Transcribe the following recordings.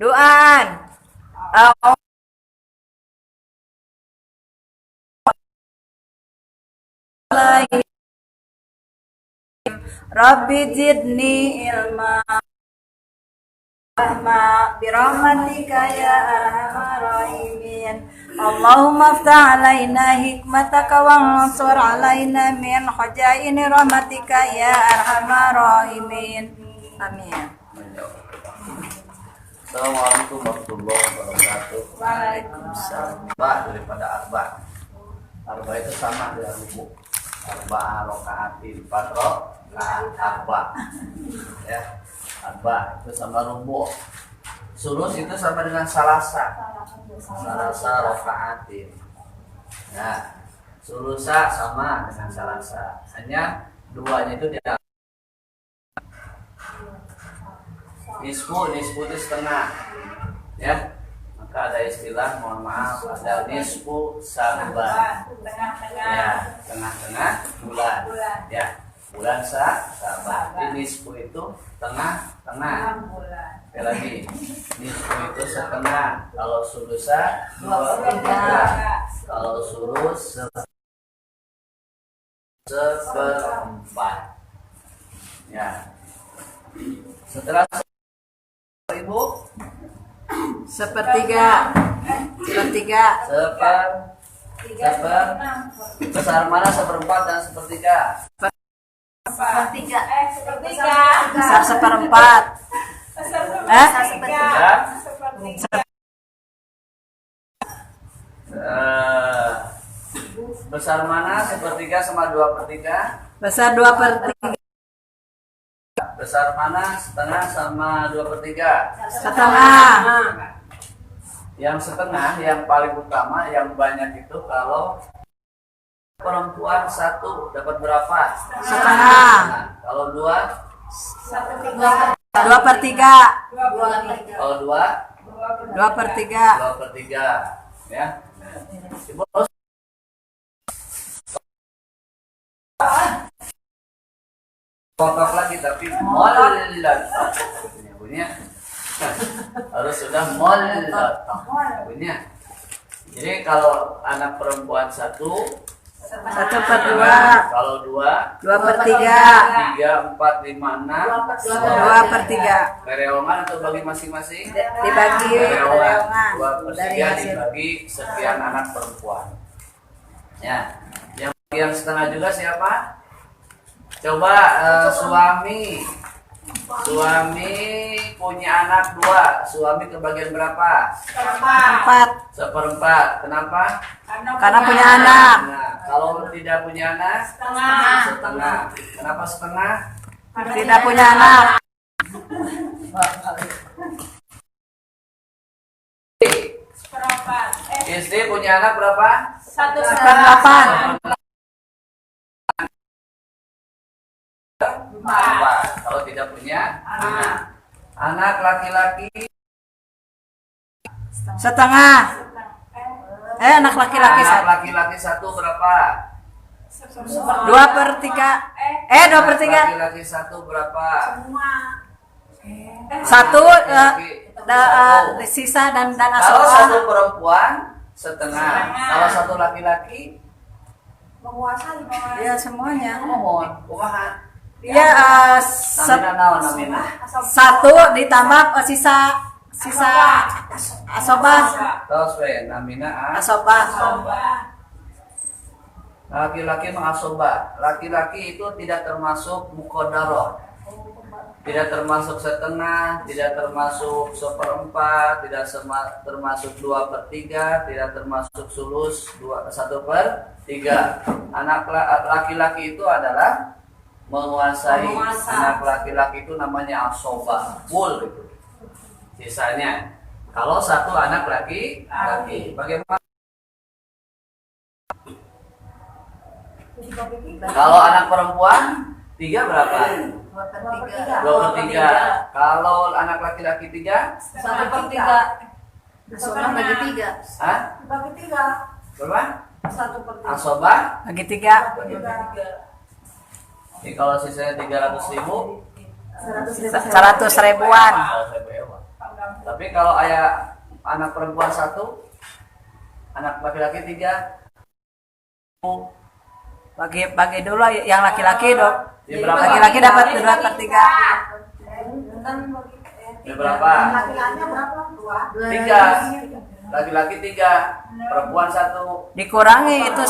Duaan. Rabbi zidni ilma birahmatika ya arhamar rahimin. Allahumma aftah alaina hikmataka wansur alaina min khazaini rahmatika ya arhamar rahimin. Amin. Assalamualaikum warahmatullahi wabarakatuh. Waalaikumsalam. Arba daripada arba. Arba itu sama dengan rubu. Arba rokaatin, 4 rakaat arba. Ya. Arba itu sama rubu. Sulus itu sama dengan salasa. Salasa rokaatin. Nah, sulusa sama dengan salasa. Hanya duanya itu tidak. Nisfu itu setengah, ya. Maka ada istilah, mohon maaf, ada nisfu saban, ya, tengah-tengah bulan, ya, bulan saban. Ini nisfu itu tengah-tengah. Sekali lagi, nisfu itu setengah. Kalau sulusa 2/3, kalau sulus 1/4, ya. Setelah Ibu Sepertiga. Besar mana 1/4 dan 1/3? Besar 1/4. Besar mana 1/3 sama 2/3? Besar 2/3. Besar mana setengah sama 2/3? Setengah. Yang setengah, yang paling utama, yang banyak itu kalau perempuan 1 dapat berapa? Setengah. Nah, kalau 2? 2/3. Kalau 2? 2/3. 2/3, ya. Ibu harus kotak lagi tapi bunyinya harus sudah bunyinya. Jadi kalau anak perempuan 1/2, kalau 2/3, 3, 4, 5, 6, 2/3 karyawan atau bagi masing-masing dibagi karyawan, dari 2/3 hasil. dibagi sekian anak perempuan, ya. Yang bagian setengah juga siapa? Coba suami punya anak 2, suami kebagian berapa? 4. 1/4. Kenapa? Karena punya anak. Nah, kalau tidak punya anak, setengah. Kenapa setengah? Tidak punya anak. Istri punya anak berapa? 1/8. Kalau tidak punya anak laki-laki Setengah. Anak laki-laki anak laki-laki 1 berapa? 2/3. 2/3. Laki-laki 1 berapa? 1 sisa dan Kalau asoba. 1 perempuan setengah. Kalau 1 laki-laki Ya semuanya. mohon kumaha. Ya Namina naon namina? 1 ditambah sisa asoba. Tos we namina Asoba. Laki-laki mengasoba. Laki-laki itu tidak termasuk muqaddarah. Tidak termasuk setengah, tidak termasuk 1/4, tidak termasuk 2/3, tidak termasuk sulus 1/3. Anak laki-laki itu adalah menguasai. Anak laki-laki itu namanya asoba, full itu. Sisanya, kalau 1 anak laki-laki, bagaimana? Kalau anak perempuan 3 berapa? 2/3. Kalau anak laki-laki 3? 1/3. Asoba bagi 3. Hah? Berapa? 1/3. Asoba? Bagi 3. Jadi kalau sisanya 300.000, 100 ribuan. Tapi kalau ayah anak perempuan 1, anak laki-laki 3. Bagi dulu yang laki-laki dok. Jadi berapa? Laki-laki dapat 2/3. Jadi berapa? 3. Laki-laki 3, perempuan 1. Dikurangi itu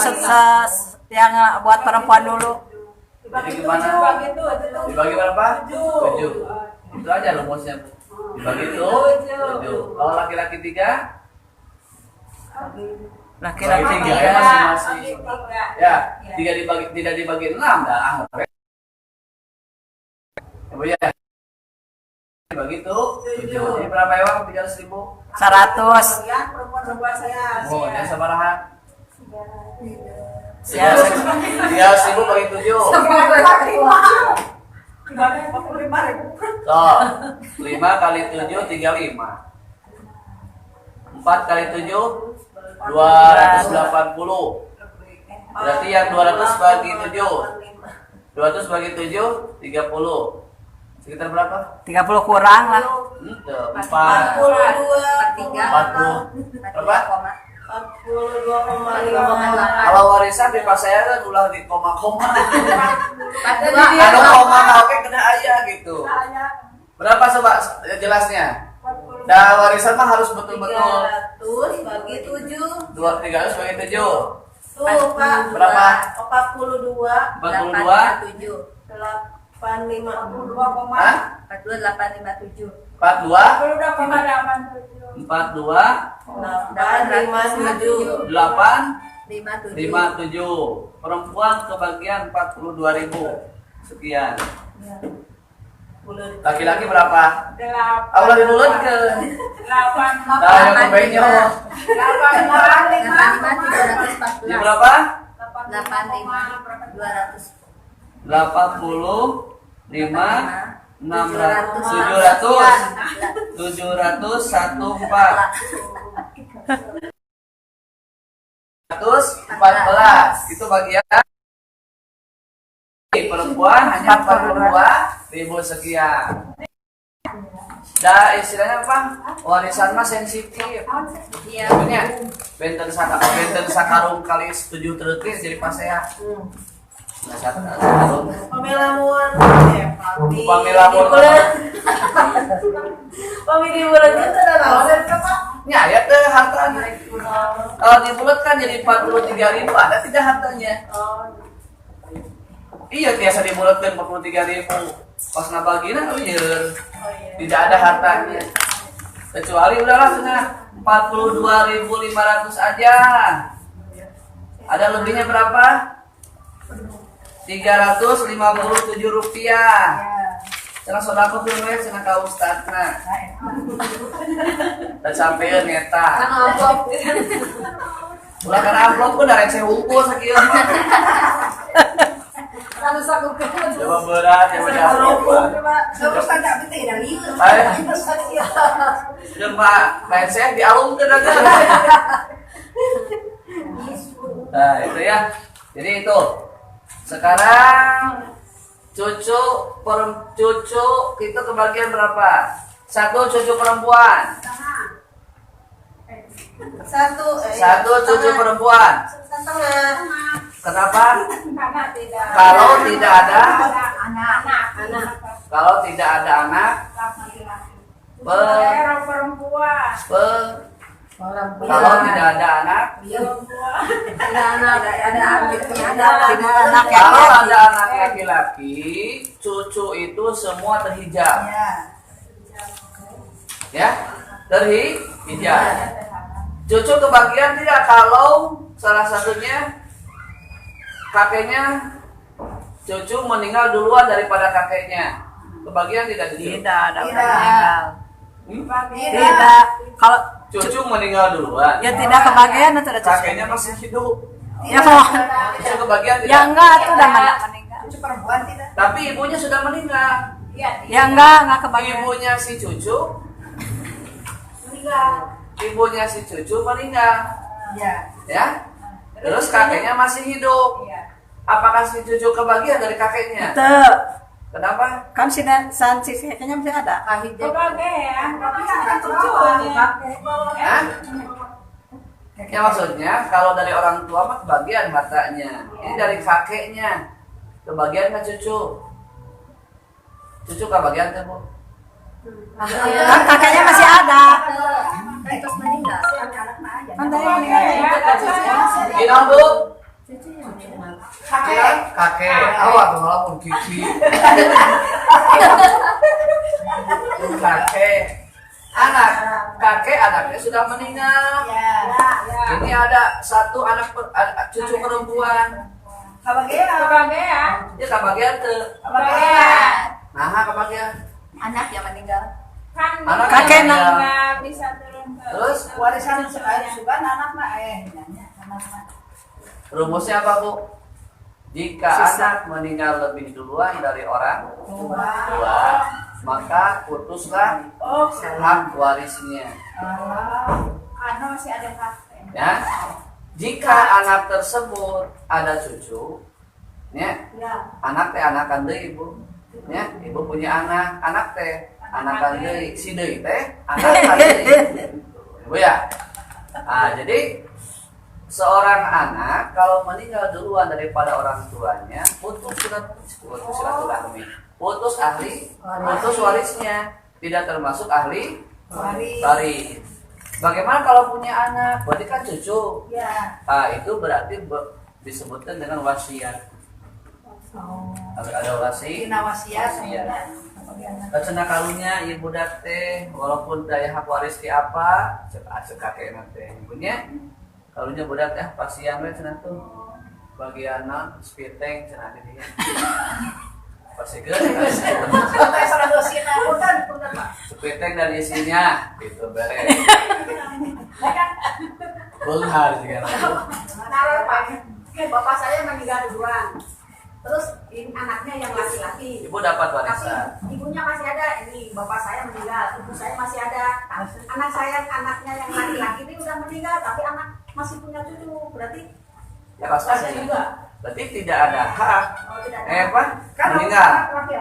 yang buat perempuan dulu. Jadi gimana? Dibagi berapa? 7. Itu aja rumusnya. Dibagi 7. Kalau laki-laki 3, Laki-laki bagi 3 ya 3. masing-masing. Ya, 3 tidak dibagi 6 dah. Ibu ya. Dibagi itu 7. Ini berapa ya, Bang? 300.000. 100. Oh, ini sabaraha? Ya. 300.000 bagi 7. So, 5 kali 7 35. 4 kali 7 280. Berarti yang 200 bagi 7. 200 bagi 7 30. Sekitar berapa? 30 kurang lah. 4 42 40. Berapa? 42,5. Kalau warisan di pas saya kan ulah di koma-koma. Padahal Anu koma oke kena aya gitu. Berapa coba jelasnya? Dah warisan mah harus betul-betul 300 bagi 7. 300 bagi 7. Tuh, Pak. Berapa? 42 42 85. Hah? 42857. 42 42 857. 857. Perempuan kebagian 42.000. Sekian. Laki-laki berapa? Allah dibulat ke. Dah yang kebaiknya. Ini berapa? 85 600 714 itu bagian perempuan hanya 42.000 sekian. Dah istilahnya apa? Warisan mah sensitif. Iya. Sebenarnya benten sakarung kali 7 terus jadi pasea. Nah, sakarung Pamilamun. Pamilamun. Pamilamun itu ada lawan apa? Ya, ya teh hartanya. Kalau dibulat kan jadi 43.000, ada tidak hartanya? Iya, biasa dibulatkan 43.000. Pas nabagina lieur. Tidak ada hartanya. Kecuali udahlah sudah 42.500 aja. Ada lebihnya berapa? 357 rupiah. Cenah sodako tuh we cenah ka ustadna. Dan sampeun eta. Ulah kana amplop pun da receh hungkul sakieu mah. Coba berat ya berat. Coba receh dialungkeun aja. Nah, itu ya. Jadi itu. Sekarang cucu kita kebagian berapa? 1 cucu perempuan. 1 cucu perempuan. Kenapa? Kalau tidak ada anak. Kalau tidak ada anak. Kalau ada anak laki-laki, cucu itu semua terhijab. Ya, terhijab. Cucu kebagian tidak kalau salah satunya kakeknya cucu meninggal duluan daripada kakeknya. Kebagian tidak cucu? Tidak ada meninggal. Tidak. Kalau Cucu meninggal duluan. ya tidak kebagian itu ada cucu. Kakeknya masih hidup. Ya mau. Cucu kebagian tidak? Ya enggak itu udah meninggal. Tapi ibunya sudah meninggal. Ya enggak kebagian. Ibunya si cucu meninggal. Ya. Terus kakeknya masih hidup. Apakah si cucu kebagian dari kakeknya? Itu. Kenapa? Kan si kayaknya masih ada. Kebagian. Tapi kan cucu. Hah? Ya maksudnya kalau dari orang tua mah kebagian hartanya. Ini dari kakeknya. Kebagian kan cucu. Cucu kebagian tuh, Bu? Kan kakaknya masih ada. Terus meninggal. Kan tadi meninggal. Inang, Bu? Kakek. Awak malah pun kiki. Kakek. Kakek anaknya sudah meninggal. Ini ada satu cucu perempuan. Kebagian. Dia kebagian tuh. Kebagian. Nah, kebagian. Anak yang meninggal. Kan Anak kakek yang meninggal. nggak bisa turun ke Terus warisan suka anak mah anak mah. rumusnya apa, Bu? Jika anak meninggal lebih duluan dari orang tua, maka putuslah hak warisnya. Anu masih ada hak. Ya. Jika anak tersebut ada cucu, ya, anak teh anakan deui, Ibu. Ya, Ibu punya anak teh anakan deui, si deui teh anakan deui. Ibu ya. Nah, jadi seorang anak kalau meninggal duluan daripada orang tuanya, putus silaturahmi, putus warisnya, tidak termasuk ahli waris. Bagaimana kalau punya anak? Berarti kan cucu. Nah, itu berarti disebutkan dengan wasiat. Ada wasiat. Cenah kalunya ibu teh walaupun daya hak waris ti apa, cek kakek teh ibunya. Kalunya budak teh pasian we cenah tuh. Bagianna spiteng cenah di dieu. Pasikeun spiteng dari isinya gitu beres. Benar juga. Bapak saya meninggal duluan. Terus ini anaknya yang laki-laki. Ibu dapat warisan. Tapi ibunya masih ada. Ini bapak saya meninggal, ibu saya masih ada. Anak saya, anaknya yang laki-laki ini udah meninggal, tapi anak masih punya cucu. Berarti Ya pasti juga. Berarti tidak ada hak. tidak ada. Apa? Kan Meninggal.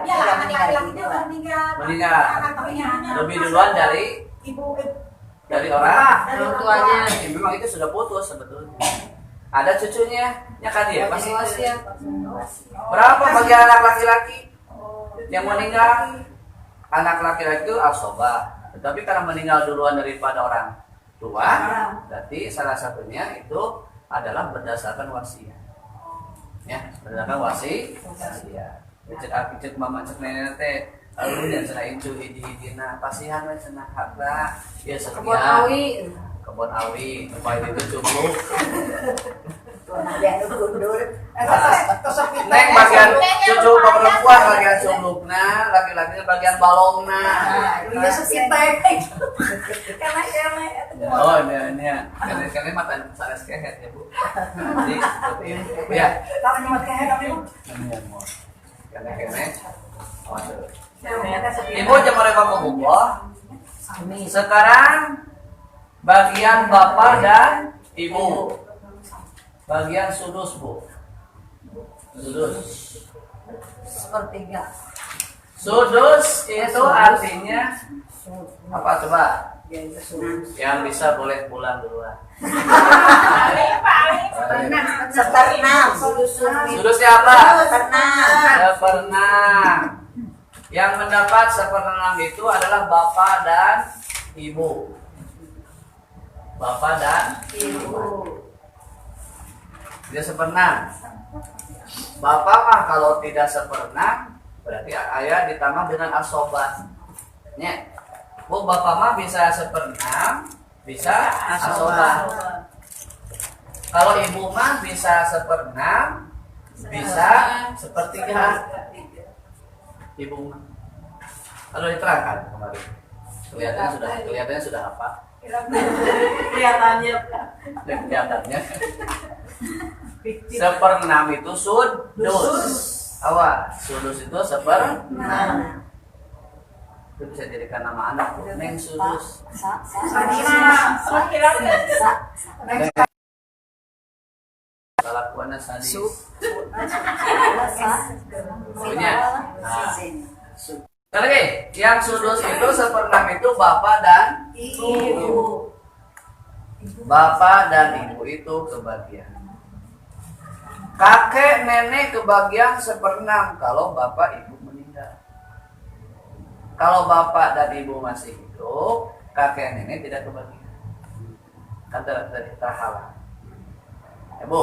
Ya, anak laki-lakinya udah meninggal. Meninggal. Tapi ibunya Lebih masih duluan ada. dari Bapak, orang dari orang tuanya. Ya, memang itu sudah putus sebetulnya. Ada cucunya, ya kan dia pasti. Berapa bagi anak laki-laki yang meninggal? Anak laki-laki itu asobah. Tetapi karena meninggal duluan daripada orang tua, berarti salah satunya itu adalah berdasarkan wasiat. Ya, berdasarkan wasiat. Cek mama cek nenek teh, lalu dia cenah incu hiji-hijina, pasihan we cenah harta, ya sekian. Kebun awi, supaya itu cukup. Neng bagian cucu perempuan bagian sulukna, laki-lakinya bagian balongna. Iya sekitar. Karena Oh ini ya, karena mata sanes kehet ya Bu. Jadi seperti ini Bu ya. kalau nyemat kayak tapi Ini ya Bu. Karena Ibu jemare Allah. Sekarang bagian bapak dan ibu. Bagian sudus, Bu. Sudus. Sepertiga. Sudus itu artinya apa coba? Yang bisa boleh pulang duluan. Seperenam. Sudusnya apa? Seperenam. Seperenam. Yang mendapat seperenam itu adalah bapak dan ibu. Bapak dan ibu. Dia seperenam. Bapak mah kalau tidak seperenam berarti ayah ditambah dengan asobah. Ya. Bu, bapak mah bisa seperenam, bisa asobah. Kalau ibu mah bisa seperenam, bisa sepertiga. Ibu mah. Lalu diterangkan kemarin. Kelihatannya sudah apa? kelihatannya Kelihatannya. Seperenam itu sudus. Awas, sudus itu seperenam. Itu bisa dijadikan nama anak, Neng Sudus. Kelakuannya sadis. Punya Nah, lagi, yang sudus itu 1/6 itu bapak dan Ibu. bapak dan ibu itu kebagian. Kakek nenek kebagian 1/6 kalau bapak ibu meninggal. Kalau bapak dan ibu masih hidup, kakek nenek tidak kebagian. Kan terhalang. Ibu,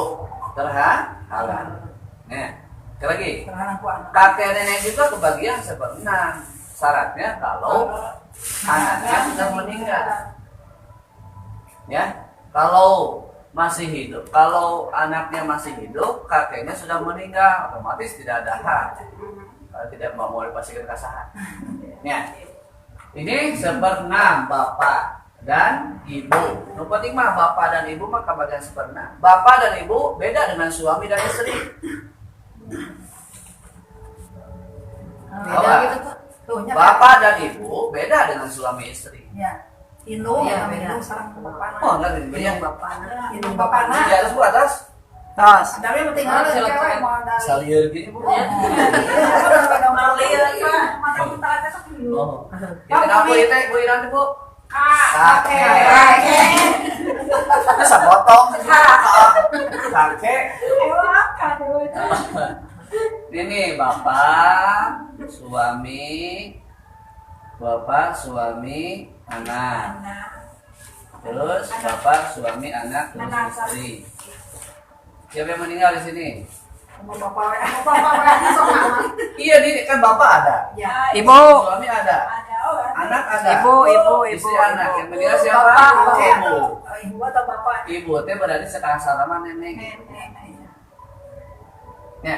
terhalang. Nih, sekali lagi. Kakek nenek juga kebagian 1/6. Syaratnya kalau anaknya sudah meninggal. Ya, kalau masih hidup, kalau anaknya masih hidup, kakeknya sudah meninggal, otomatis tidak ada hak. Kalau tidak mau dipastikan kasahan. Ya, ini 1/6 bapak dan ibu. Yang penting mah bapak dan ibu mah kebagian 1/6. Bapak dan ibu beda dengan suami dan istri. Beda gitu Pak. Tuhnya Bapak dan ibu beda dengan suami istri. ya. Indung Iya, ya, beda. indung sareng bapana. Oh, enggak ini Yang beda. bapaknya. Indung bapana. Di atas bu atas. Tos. Tapi yang penting ada cewek mau ada. Salieur gini bu. Oh. Itu apa itu bu Iran bu? Kakek. Bisa potong. Kakek. Ini bapak, suami, anak. Terus bapak, suami, anak, terus istri. Siapa yang meninggal di sini? Iya, ini kan bapak ada, Ibu. suami ada, anak ada, Ibu. istri anak. Yang meninggal siapa? Bapak. Ibu. Ibu atau bapak? Ibu teh berarti sekasar sama nenek. Ya,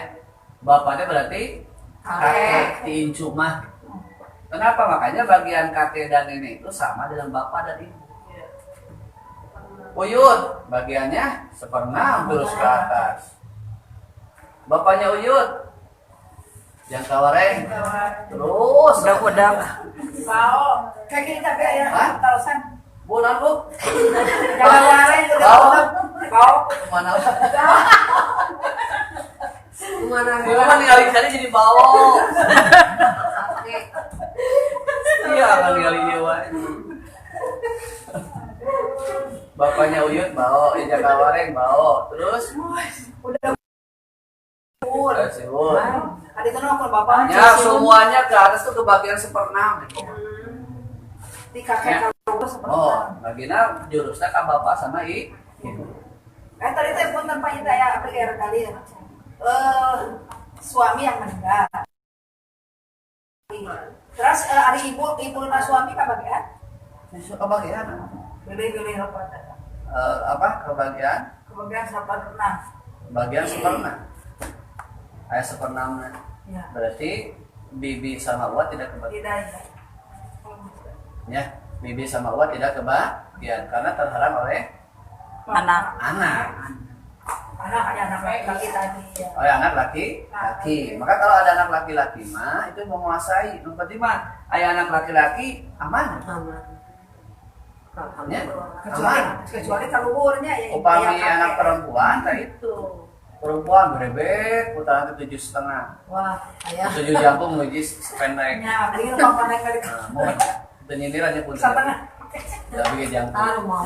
bapaknya berarti kakek diincu mah. Kenapa? Makanya bagian kakek dan nenek itu sama dengan bapak dan ibu. Uyut bagiannya 1/6 terus ke atas. Bapaknya Uyut yang kawareng terus Udah. Bau. Kayak gini tapi ya. Hah? Terusan. bulan bu Jangan lari bau Bau. kemana kemana kali jadi bau iya kali nyewa bapaknya Uyut bau Ija Kawareng bau terus Udah. Siwun Ada itu nongkrong bapaknya. ya semuanya ke atas tuh kebagian 1/6 Di kakek kalau seperti oh bagian jurusnya kan bapak sama ibu tadi teh pun tanpa kita ya PR kali ya. Suami yang meninggal. Terus ada ibu suami kebagian? kebagian Beli rokok. apa kebagian Kebagian 1/6. bagian 1/6 ayat 1/6 Ya. berarti bibi sama Uwa tidak kebagian Tidak ya. ya bibi sama Uwa tidak kebagian karena terhalang oleh Anak. anak Anak ada anak laki tadi ya. oleh anak laki-laki maka kalau ada anak laki-laki mah itu menguasai yang penting mah ayah anak laki-laki aman ya Kecuali keluarnya ya. upami ya, anak kakek. perempuan nah itu perempuan berebet putaran ke 7,5 Wah, ayah. 7 jangkung nuju sependek Ya, ini rumah pandai kali. mau itu nyindirannya pun Setengah. udah bikin jangkung Tahu mau.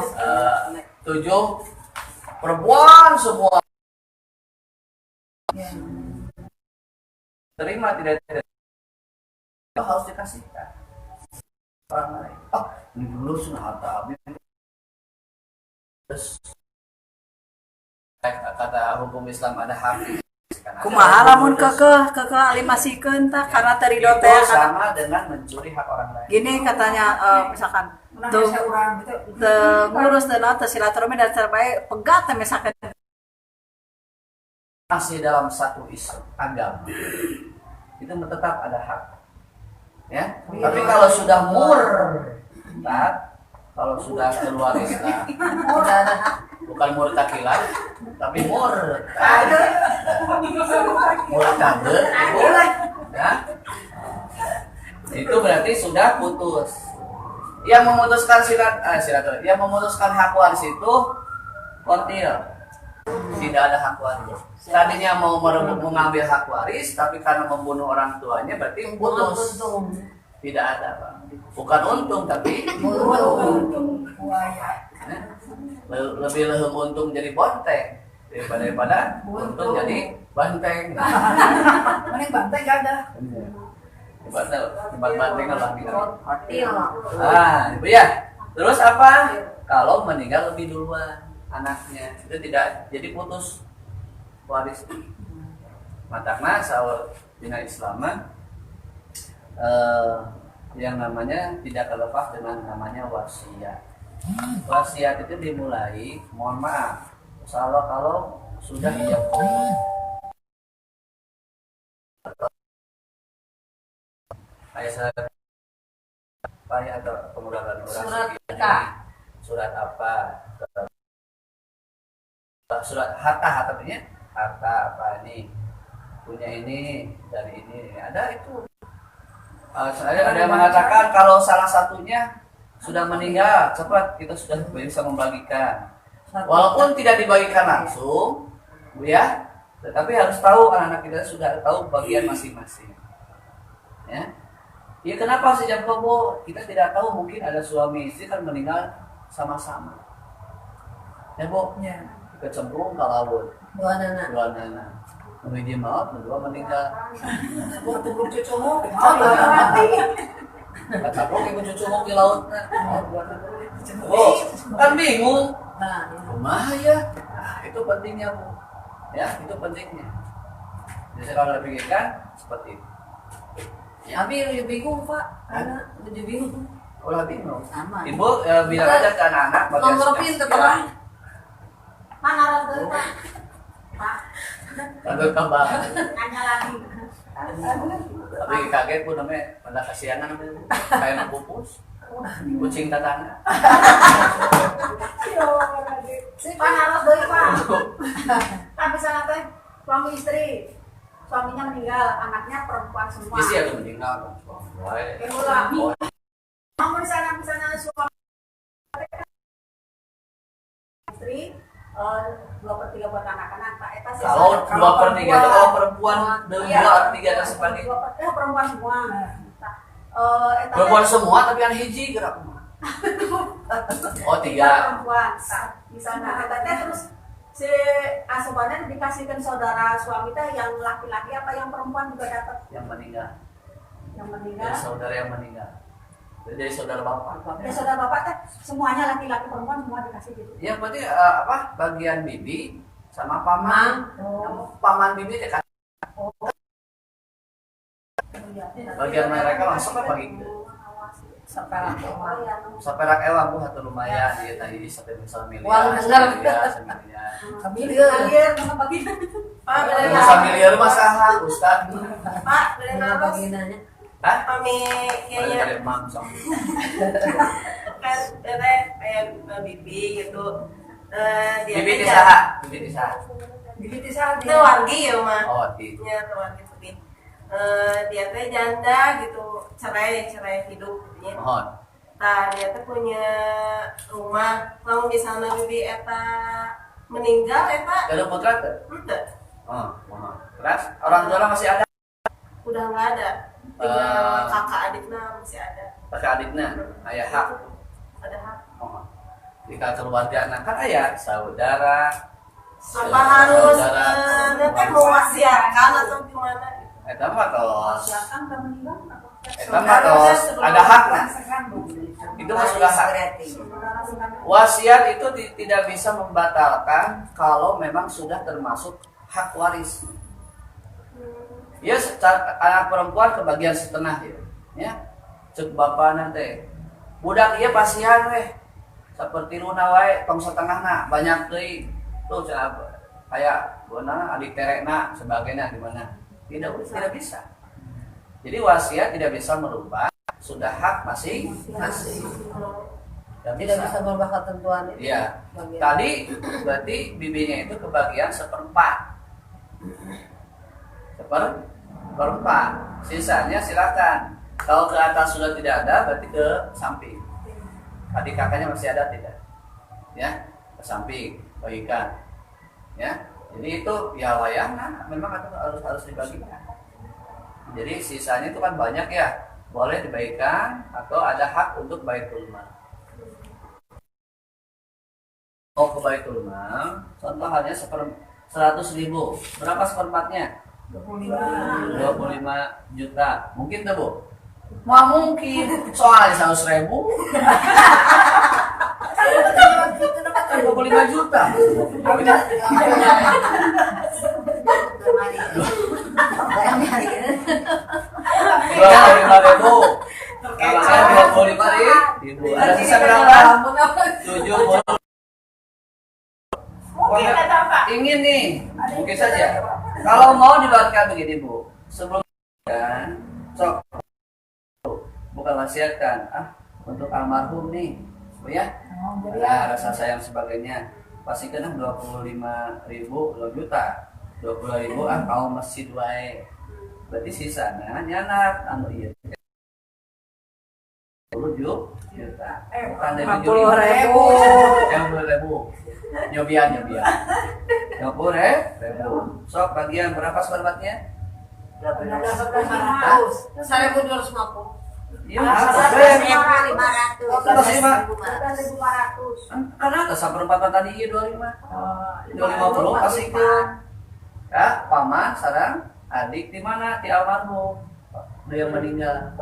7 perempuan semua Ya. terima tidak harus dikasihkan orang lain oh ini dulu sudah harta habis terus kata hukum Islam ada hak Kumaha lamun kekeh alimasikeun tah karena teri itu teh sama dengan mencuri hak orang lain gini katanya misalkan Menang tuh saya orang gitu. ngurus teh naon teh silaturahmi dan terbaik pegat teh misalkan masih dalam satu isu agama itu tetap ada hak ya tapi kalau sudah murtad kalau sudah keluar Islam bukan murtakilah tapi murtad ya itu berarti sudah putus yang memutuskan silaturahmi yang memutuskan hak waris itu kontil Tidak ada hak waris. Tadinya mau mengambil hak waris, tapi karena membunuh orang tuanya berarti putus. Tidak ada, Pak. Bukan untung, tapi untung. Lebih untung jadi bonteng daripada untung jadi banteng. Mending banteng gak ada. Banteng lah. Hotel. Itu ya. Terus apa? Kalau meninggal lebih duluan anaknya, itu tidak jadi putus waris. Matangna sawal dina Islam yang namanya tidak terlepas dengan namanya wasiat. Wasiat itu dimulai, mohon maaf, kalau sudah diakui kayak atau kemudahan surat apa, surat harta apa ini punya ini dari ini ada itu. Ada yang mengatakan kalau salah satunya sudah meninggal cepat kita sudah bisa membagikan, walaupun tidak dibagikan langsung, ya, tetapi harus tahu anak-anak kita sudah tahu bagian masing-masing. Ya, ya kenapa sejak bobo kita tidak tahu, mungkin ada suami istri kan meninggal sama-sama. Ya bu, Ya. kecemplung ke laut, Dua anak. dua anak, menuju maut, kedua meninggal. Waktu belum cucu Kecemplung ibu cucu mau di laut. Oh, kan bingung. Nah, Kumaha ya? Nah, itu pentingnya bu. Ya, itu pentingnya. Jadi kalau dipikirkan seperti itu. tapi lebih bingung Pak, karena lebih bingung. Ulah bingung. Sama. Ibu bilang aja ke anak-anak bagian Nomor sudah pin siap. terang. Mana rasa Pak? Pak, Lalu kabar. nanya lagi. Tapi kaget pun namanya pada kasihanan namanya. Kayak nak pupus. Kucing tetangga. Pak harus doi Pak. Kan misalnya teh suami istri, suaminya meninggal, anaknya perempuan semua. Isi ada meninggal. Kedua, mau misalnya suami istri, 2/3 buat anak-anak, tak eta sih. Kalau 2/3 itu kalau perempuan dan Iya. 2/3 dan sebagainya. Perempuan semua. Eta teh Perempuan semua tapi yang hiji gerak. Oh 3. perempuan. Di sana eta teh terus si asupannya dikasihkan saudara suami teh yang laki-laki apa yang perempuan juga dapat Yang meninggal. yang Dari meninggal. saudara yang meninggal. Dari saudara bapak. Ya saudara bapak teh semuanya laki-laki perempuan semua dikasih gitu. Ya berarti bagian bibi sama paman. Paman bibi dekat. Bagian mereka langsung apa gitu. Sekarang. Saperak ewang bu hatur lumayan dia tadi di sampai misal miliar. Uang bener. Kalian mana bagi? Pak, dari Masa miliar rumah saha Ustad. Pak, dari Kenapa naros baginanya? Hah? kami kayaknya Dari mam sama. kan teteh kayak bibi gitu. Dia Bibi di teh saha. Bibi di saha. Bibi saat Itu wargi ya mah. Oh di. Ya wargi tapi dia teh janda gitu, cerai hidup. Ya. Mohon. Nah, dia tuh punya rumah. Lamun misalnya bibi eta meninggal eta Ada putra tuh. ente Oh, mohon. Terus orang tua masih ada. udah nggak ada. Tinggal kakak adiknya masih ada. Kakak adiknya ayah hak. Ada hak. Mohon. Jika keluarga anak kan ayah saudara. Apa harus saudara. nanti mewasiatkan atau gimana? Eta mah tos. Silakan kamu meninggal. Eta mah tos ada haknya. Itu mah sudah hak. Wasiat itu tidak bisa membatalkan kalau memang sudah termasuk hak waris. Ya, anak perempuan kebagian setengah ya. Cek bapak nanti. Budak ieu pasihan weh. Seperti luna wae tong setengahna banyak deui. Tuh kayak beunana adik terekna sebagainya di mana. Tidak bisa. Jadi wasiat tidak bisa merubah sudah hak masing-masing. Tidak bisa merubah ketentuan itu. Iya. Bagian. Tadi berarti bibinya itu kebagian seperempat. Seperempat. Sisanya silakan. Kalau ke atas sudah tidak ada, berarti ke samping. Adik kakaknya masih ada tidak? Ya, ke samping, bagikan. Ya, jadi itu ya wayang memang harus dibagikan. Jadi sisanya itu kan banyak ya, boleh dibagikan atau ada hak untuk baitul mal. Mau ke baitul mal, contoh halnya 100.000, berapa seperempatnya? 25 juta, mungkin tuh Bu? Wah mungkin, soalnya 100.000 25 juta. 25.000. Kalau saya 25.000, ada sisa berapa? 70. Mungkin ada Pak. Ingin nih, mungkin saja. Kalau mau dibagikan begini Bu, sebelum kan, sok bukan wasiatkan, untuk almarhum nih, Bu ya, ada rasa sayang sebagainya. Pasti kena 25.000, 2 juta, 20.000 kau masih wae. Berarti sisanya nyanak anu iya. 10 juta. Bukan dari 50.000. 50.000. Nyobian. 50.000. Sok bagian berapa seperempatnya? 1.250. Iya, 1.500. karena ada seperempatan tadi iya 25. 250 kasih ke ya paman sarang adik di mana di almarhum dia meninggal.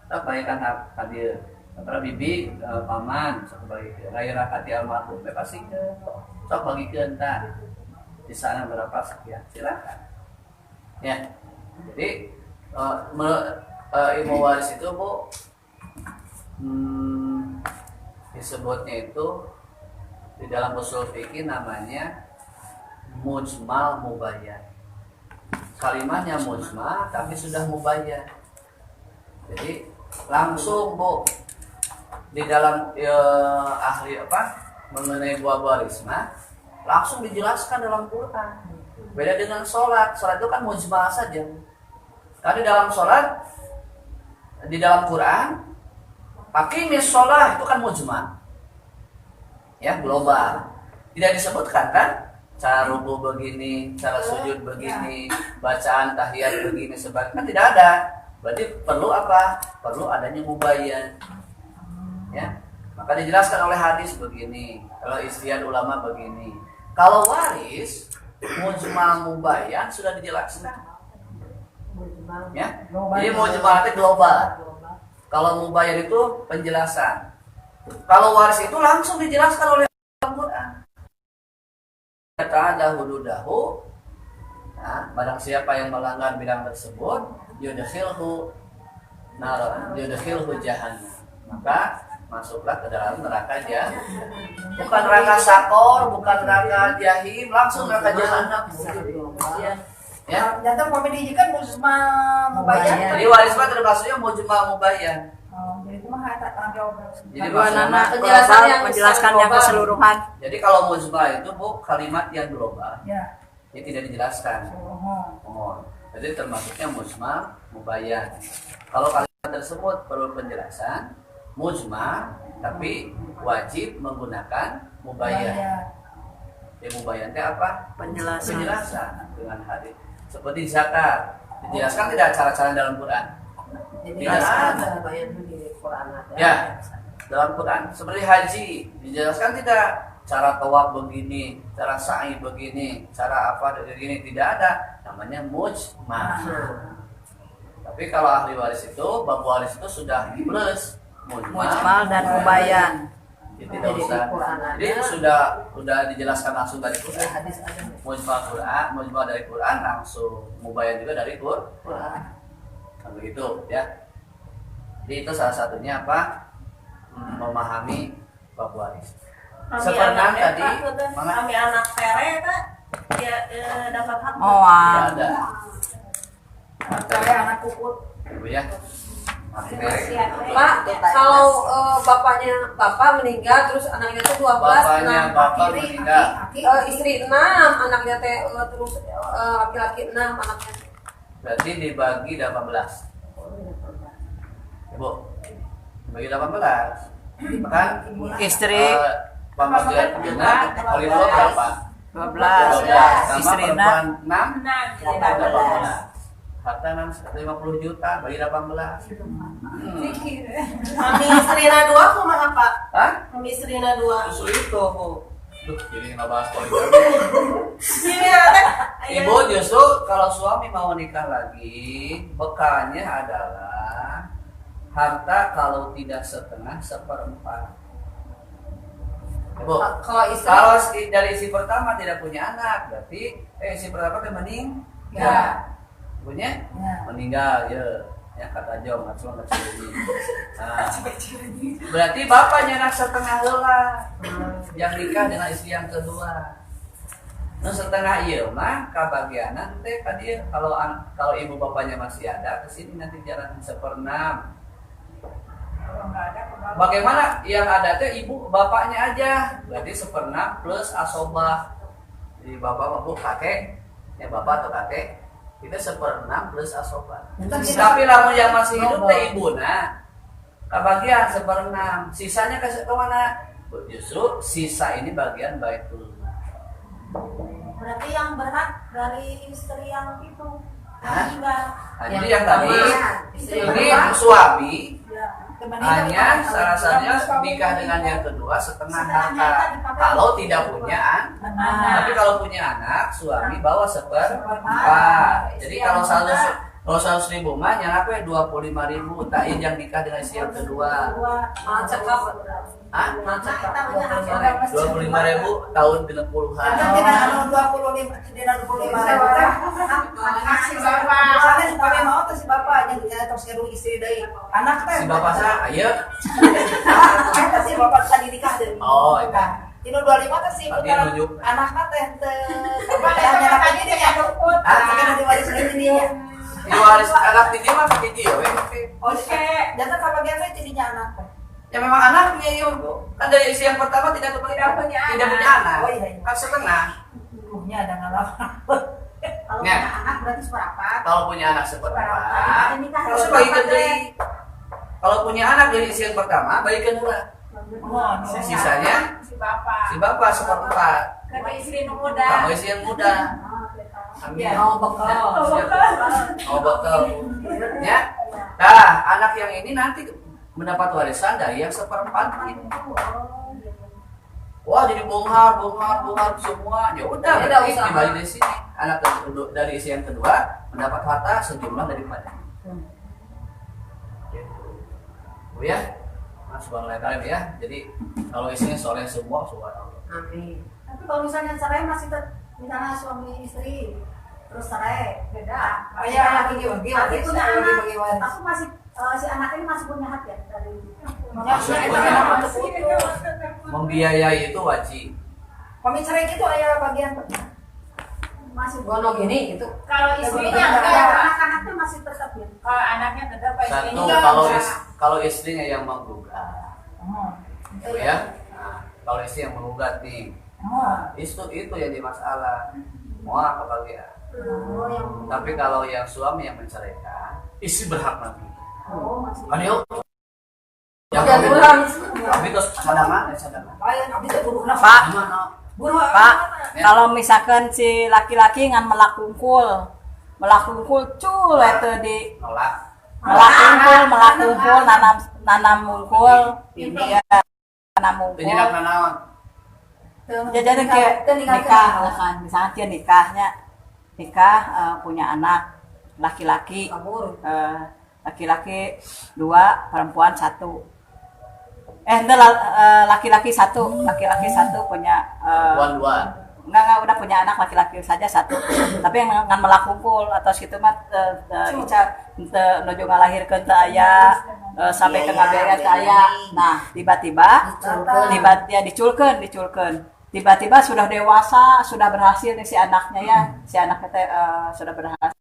Tak baikkan hadir antara bibi paman sebagai raya rakat di almarhum pasti ke sok bagi ke entah di sana berapa sekian silakan ya. Jadi ilmu waris itu Bu disebutnya itu di dalam usul fikih namanya mujmal mubayyan. Kalimatnya mujmal tapi sudah mubayyan. Jadi langsung Bu di dalam ahli mengenai buah waris langsung dijelaskan dalam Quran. Beda dengan sholat itu kan mujmal saja. Tadi dalam sholat di dalam Quran aqimis sholat itu kan mujmal. Ya, global. Tidak disebutkan kan cara ruku begini, cara sujud begini, bacaan tahiyat begini sebagainya, kan tidak ada. Berarti perlu apa? Perlu adanya mubayyan. Ya. Maka dijelaskan oleh hadis begini, kalau istiad ulama begini. Kalau waris mujmal mubayyan sudah dijelaskan. Ya. Jadi mujmal itu global. Kalau mubayyan itu penjelasan. Kalau waris itu langsung dijelaskan oleh Al-Quran. Kata ada hududahu. Nah, barang siapa yang melanggar bidang tersebut, yudkhilhu jahannam. Maka masuklah ke dalam neraka jahannam. Bukan neraka sakor, bukan neraka jahim, langsung neraka jahannam. Ya. Jangan komedi kan mubayyan. Jadi waris mah termasuknya mujmal mubayyan. Jadi itu mah ada tanggung jawab. Jadi Dua maksudnya anak penjelasan global, yang menjelaskan yang global. keseluruhan. jadi kalau mujmal itu Bu kalimat yang global. Ya. Ini tidak dijelaskan. Jadi termasuknya mujmal mubayyan. Kalau kalimat tersebut perlu penjelasan, mujmal tapi wajib menggunakan mubayyan. Ya mubayyan itu apa? Penjelasan. Penjelasan dengan hadis. Seperti zakat, dijelaskan tidak cara-cara dalam Quran. Tidak ada. Ya, dalam Quran seperti haji dijelaskan tidak cara tawaf begini, cara sa'i begini, cara apa begini, tidak ada. Namanya mujmal. Tapi kalau ahli waris itu, bab waris itu sudah plus Mujmal dan mubayyan. Jadi tidak usah. Jadi sudah dijelaskan langsung dari Quran. Mujmal Quran, mujmal dari Quran langsung, mubayyan juga dari Quran. Nah, begitu ya. Jadi itu salah satunya apa? Memahami bab waris. Seperti tadi, kami anak tere Kak, ya dapat hak. Oh, tidak ada. Saya anak kukut. Ibu ya. Pak, kalau bapak meninggal terus anaknya itu 12, Bapaknya bapak Kiri, meninggal. istri 6, anaknya terus laki-laki 6 anaknya. Berarti dibagi 18. Ibu, dibagi 18. Kan Istri pembagian genap kali 2 berapa? 12. 12 sama Istrina perempuan 6 18. 18. Harta 50 juta bagi 18. Kami istrina 2 kumaha Pak? Hah? Kami istrina 2. Justru itu, Bu. Duh, jadi ngebahas poligami. Iya teh. Ibu justru kalau suami mau nikah lagi, bekalnya adalah harta kalau tidak setengah seperempat. Ibu, Kalau istri kalau dari si pertama tidak punya anak, berarti si pertama kan meninggal. Ya. Punya? Ya. Meninggal, ya kata Jom, nggak cuma Nah, berarti bapaknya anak setengah heula yang nikah dengan istri yang kedua. Nah setengah iya mah kabagianan teh ka dieu kalau ibu bapaknya masih ada kesini nanti jalan 1/6. Bagaimana yang ada teh ibu bapaknya aja berarti 1/6 plus asobah. Jadi bapak maupun kakek, ya bapak atau kakek kita 1/6 plus asobah. Tapi lamun yang masih hidup teh ibuna kabagian 1/6. Sisanya ke mana? Justru sisa ini bagian baitul. berarti yang berhak dari istri yang itu. Hah? Meninggal. Nah, jadi yang tadi Istri ini berhak. suami Ya. hanya salah-satunya nikah dengan yang kedua setengah harta. Kalau tidak punya anak, tapi kalau punya anak, suami bawa 1/4. Jadi kalau 100.000 mah yang apa ya 25.000 tak yang nikah dengan istri yang kedua. Cekap. Hah? Nah, kita punya hak 25.000 tahun 60-an. tidak ada 25, tidak 25. Si bapak. Misalnya si bapak mau tuh si bapak yang terus ngeru istri dari anak teh. Si bapak saya, ayo. Eta si bapak tadi nikah deh. Oh, iya. Tino 25 teh si Tadi putra nunjuk. anakna teh teu hanya anak tadi dia luput. Sekarang diwaris lagi dia. Diwaris anak ini mah pakai dia, Oke, jangan kabagian teh jadinya anak teh. Ya memang anaknya ya, Bu. Kan dari istri yang pertama tidak punya anak. Oh, iya, iya. Kan setengah. Ibunya ada ngalaman. Kalau Ya. punya anak berarti seperempat. Kalau punya anak seperempat, Kalau terus bagikan dari. Kalau punya anak dari istri yang pertama, bagikan dulu. Sisanya si bapak seperempat. Karena istri muda. Kamu istri yang muda. Amin. Oh, bekal. Oh betul. Ya. Nah, anak yang ini nanti mendapat warisan dari yang seperempat ini. Wah, jadi bongkar semua. Ya udah, berarti dibagi dari sini. Anak dari istri yang kedua mendapat harta sejumlah daripada. Oh ya, subhanallah ya. Jadi kalau istrinya soleh semua, subhanallah. Amin. Tapi kalau misalnya cerai masih misalnya suami istri terus cerai beda. Oh iya, bagi-bagi Tapi punya anak, bagi-bagi waris. tapi masih si anak ini masih punya hak ya dari. Membiayai itu wajib. Kami cerai gitu ayah bagian masih Gono gini gitu. Kalau istrinya Tapi enggak, anak-anaknya masih tetap ya. kalau anaknya tetap Pak, Satu, istrinya kalau istrinya yang menggugat, Itu ya. Nah, kalau istri yang menggugat nih, itu yang di masalah. Mau kebagian. Oh, yang Tapi kalau yang suami yang menceraikan, istri berhak nanti. masih. Kan yuk. Yang Oke, kawin, pulang. tapi terus cadangan. Ayah abis itu buru nafas. Pak, Gimana? Buru Pak, kalau misalkan si laki-laki ngan melakungkul cul itu di Nolak. melakungkul nanam mungkul ya nanam Jadi mungkul nak nanaon. jadi kayak nikah kan misalnya dia nikah punya anak laki-laki Kabur. laki-laki 2 perempuan 1 laki-laki satu punya Perempuan 2. enggak udah punya anak laki-laki saja 1 tapi yang ngan melakungkul atau situ mah Ica nuju ngalahirkeun teu aya sampai ke ngabiaya teu aya. Nah, tiba-tiba dia diculkeun tiba-tiba sudah dewasa, sudah berhasil nih si anaknya ya. Si anaknya teh sudah berhasil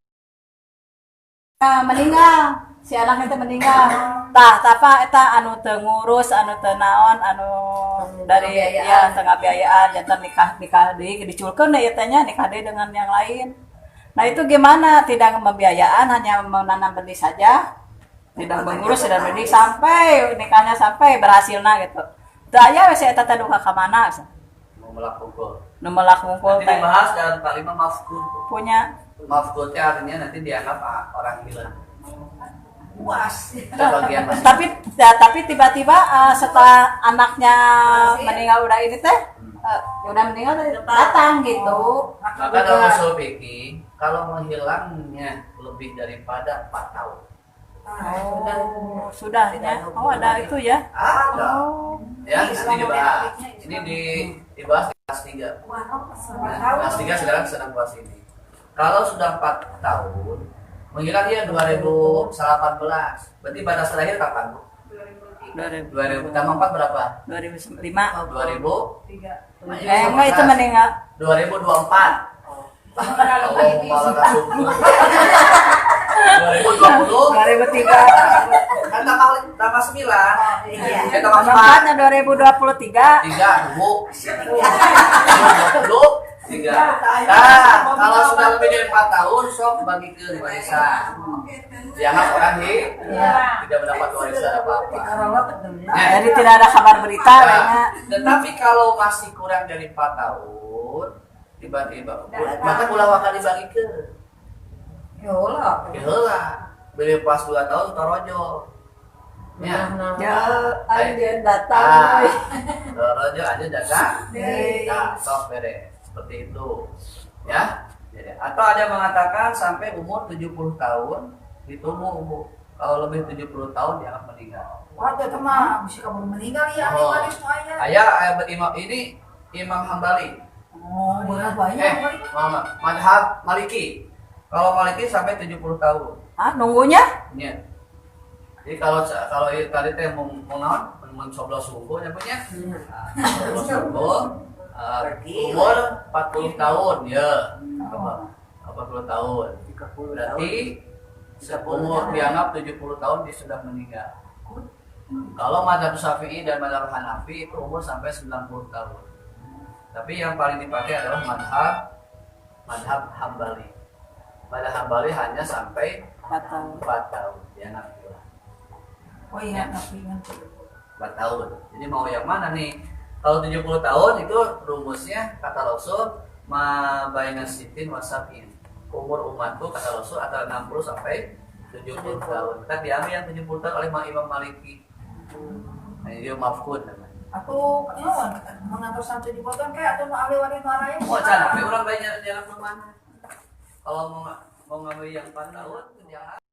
meninggal. Si anaknya teh meninggal. Tah apa eta anu teu ngurus, anu teu naon, anu dari ya teu ngabiayaan jantan nikah diculkeun deui teh nya nikah deui dengan yang lain. Nah, itu gimana? Tidak membiayaan, hanya menanam benih saja. Tidak mengurus, tidak benih sampai nikahnya sampai berhasilna gitu. Teu aya we si eta teh duka ka mana. Mau melakungkul. nu melak hungkul Nanti teh dibahas dalam kalimat mafkud. punya Mafkud artinya nanti dianggap orang hilang. Puas. Itu bagian masing. tapi tiba-tiba setelah anaknya meninggal udah ini teh udah meninggal teh datang gitu. Maka dalam usul fikih, kalau menghilangnya lebih daripada 4 tahun. Oh, sudah ya. Oh, ada itu ya. Ada. Oh. Ya, di sini dibahas. Ini dibahas di kelas 3. Kelas 3 sekarang sedang bahas ini. Kalau sudah 4 tahun, menghilang dia 2018. Berarti batas terakhir kapan, Bu? 2000 tambah 4 berapa? 2005. 2000? Enggak itu meninggal 2024. Allah malah subur. 2020 2003. kan tambah 9. Iya. Tambah 4. Tempatnya 2023. 3 Bu. 23. Nah, kalau sudah lebih dari 4 tahun sok bagi ke warisan. Dianggap orang tidak mendapat warisan apa-apa. Nah, jadi tidak ada kabar berita Nah, kayaknya. tetapi kalau masih kurang dari 4 tahun, tiba-tiba maka ulah wakal dibagi ke. Yolah. Heula. Beli pas 2 tahun torojo. Ya. Ya, ada datang. Torojo aja datang. Hei. Nah, sok beres. Seperti itu. Ya. Jadi, atau ada yang mengatakan sampai umur 70 tahun ditunggu, Bu. Kalau lebih 70 tahun dianggap meninggal. Waduh teman, bisa kamu meninggal ya, Oh. adik semuanya. Ayah imam ini Imam Hambali. Oh, berat banyak. Muhammad Madhab Maliki. Kalau Maliki sampai 70 tahun. Ah, nunggunya? Ya. Jadi kalau tadi teh mau naon mencoblos subuh ya punya. Coblos subuh umur 40 tahun ya. 40 tahun. Berarti umur dianggap 70 tahun dia sudah meninggal. Kalau mazhab Syafi'i dan mazhab Hanafi itu umur sampai 90 tahun. Tapi yang paling dipakai adalah mazhab Hambali. Mazhab Hambali hanya sampai 4 tahun. Dianggap gila. Oh iya, tapi ingat. 4 tahun. Jadi mau yang mana nih? Kalau 70 tahun itu rumusnya kata Rasul ma baina sitin wasabin. Umur umatku kata Rasul antara 60 sampai 70 tahun. Kita diambil yang 70 tahun oleh Imam Maliki. Nah, ini dia mafkud namanya. Aku mengatur sampai di potong kayak atau mau ambil wadah marahnya. Oh, jangan, orang banyak jalan kemana? Kalau mau ngambil yang 4 tahun, jangan.